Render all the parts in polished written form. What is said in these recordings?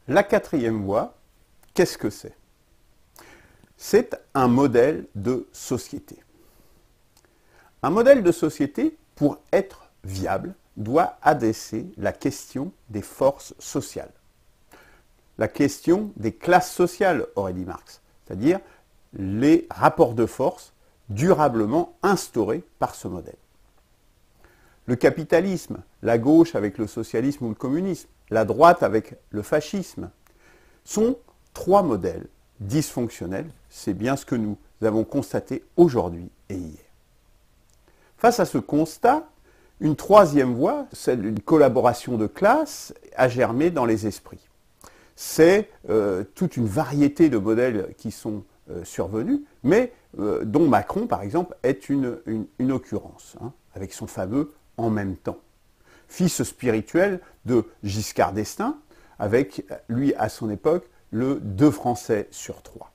La quatrième voie, qu'est-ce que c'est? C'est un modèle de société. Un modèle de société, pour être viable, doit adresser la question des forces sociales. La question des classes sociales, aurait dit Marx, c'est-à-dire les rapports de force durablement instaurés par ce modèle. Le capitalisme, la gauche avec le socialisme ou le communisme, la droite avec le fascisme, sont trois modèles dysfonctionnels. C'est bien ce que nous avons constaté aujourd'hui et hier. Face à ce constat, une troisième voie, celle d'une collaboration de classe, a germé dans les esprits. C'est toute une variété de modèles qui sont survenus, mais dont Macron, par exemple, est une occurrence, avec son fameux « en même temps ». Fils spirituel de Giscard d'Estaing, avec, lui, à son époque, le 2 Français sur 3.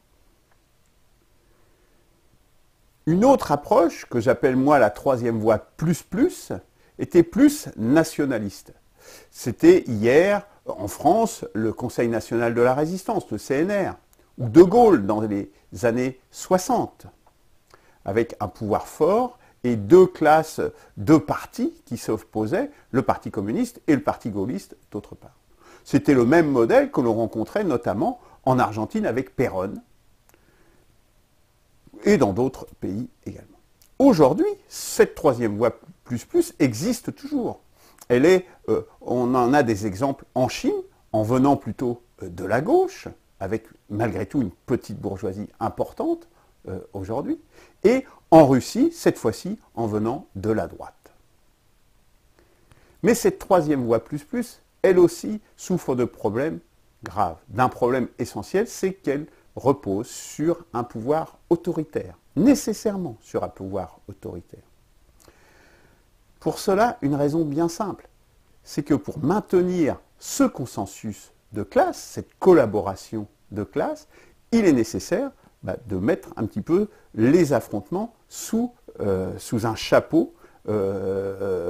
Une autre approche, que j'appelle moi la troisième voie plus plus, était plus nationaliste. C'était hier, en France, le Conseil national de la résistance, le CNR, ou De Gaulle dans les années 60, avec un pouvoir fort et deux classes, deux partis qui s'opposaient, le Parti communiste et le Parti gaulliste d'autre part. C'était le même modèle que l'on rencontrait notamment en Argentine avec Perón et dans d'autres pays également. Aujourd'hui, cette troisième voie plus plus existe toujours. On en a des exemples en Chine, en venant plutôt de la gauche, avec malgré tout une petite bourgeoisie importante aujourd'hui, et en Russie, cette fois-ci, en venant de la droite. Mais cette troisième voie plus plus, elle aussi souffre de problèmes graves, d'un problème essentiel, c'est qu'elle repose sur un pouvoir autoritaire, nécessairement sur un pouvoir autoritaire. Pour cela, une raison bien simple, c'est que pour maintenir ce consensus de classe, cette collaboration de classe, il est nécessaire de mettre un petit peu les affrontements sous un chapeau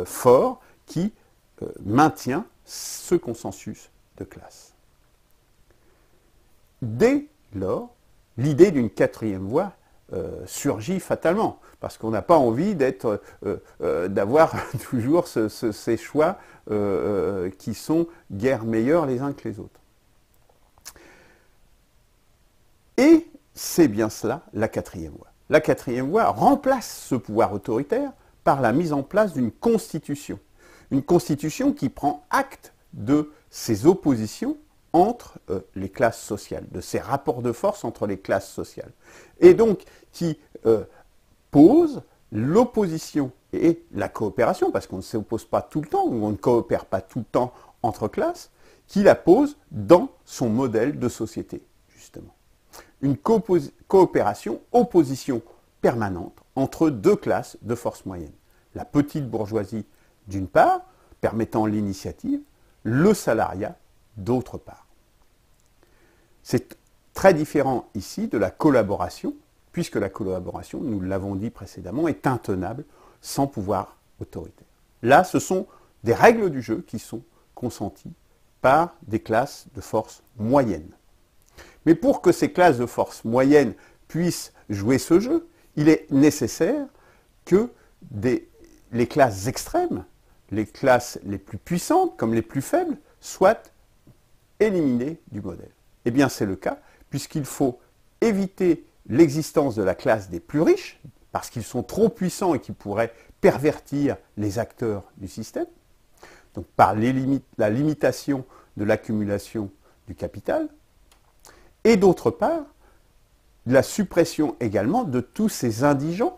fort qui maintient ce consensus de classe. Dès lors, l'idée d'une quatrième voie surgit fatalement, parce qu'on n'a pas envie d'avoir toujours ces choix qui sont guère meilleurs les uns que les autres. Et c'est bien cela, la quatrième voie. La quatrième voie remplace ce pouvoir autoritaire par la mise en place d'une constitution. Une constitution qui prend acte de ces oppositions entre les classes sociales, de ces rapports de force entre les classes sociales. Et donc, qui pose l'opposition et la coopération, parce qu'on ne s'oppose pas tout le temps, ou on ne coopère pas tout le temps entre classes, qui la pose dans son modèle de société, justement. Une coopération, opposition permanente entre deux classes de force moyenne. La petite bourgeoisie, d'une part, permettant l'initiative, le salariat, d'autre part. C'est très différent ici de la collaboration, puisque la collaboration, nous l'avons dit précédemment, est intenable sans pouvoir autoritaire. Là, ce sont des règles du jeu qui sont consenties par des classes de force moyenne. Mais pour que ces classes de force moyenne puissent jouer ce jeu, il est nécessaire que les classes extrêmes, les classes les plus puissantes comme les plus faibles, soient éliminées du modèle. Eh bien, c'est le cas, puisqu'il faut éviter l'existence de la classe des plus riches, parce qu'ils sont trop puissants et qui pourraient pervertir les acteurs du système, donc par la limitation de l'accumulation du capital, et d'autre part, la suppression également de tous ces indigents,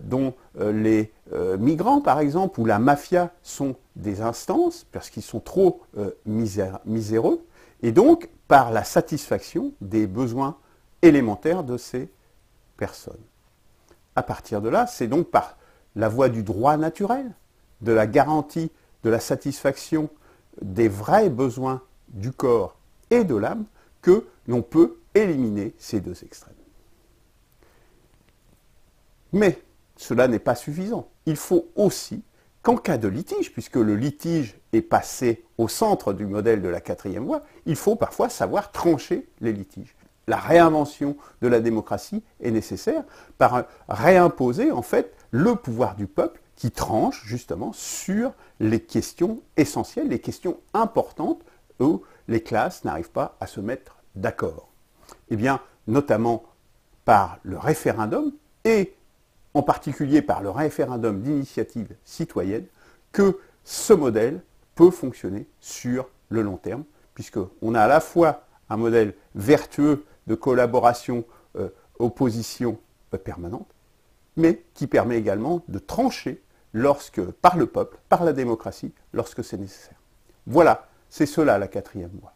dont les migrants, par exemple, ou la mafia sont des instances, parce qu'ils sont trop miséreux, et donc par la satisfaction des besoins élémentaires de ces personnes. À partir de là, c'est donc par la voie du droit naturel, de la garantie de la satisfaction des vrais besoins du corps et de l'âme, que l'on peut éliminer ces deux extrêmes. Mais cela n'est pas suffisant. Il faut aussi qu'en cas de litige, puisque le litige est passé au centre du modèle de la quatrième voie, il faut parfois savoir trancher les litiges. La réinvention de la démocratie est nécessaire par réimposer en fait le pouvoir du peuple qui tranche justement sur les questions essentielles, les questions importantes où les classes n'arrivent pas à se mettre d'accord. Eh bien, notamment par le référendum et en particulier par le référendum d'initiative citoyenne, que ce modèle peut fonctionner sur le long terme, puisqu'on a à la fois un modèle vertueux de collaboration, opposition permanente, mais qui permet également de trancher par le peuple, par la démocratie, lorsque c'est nécessaire. Voilà, c'est cela la quatrième voie.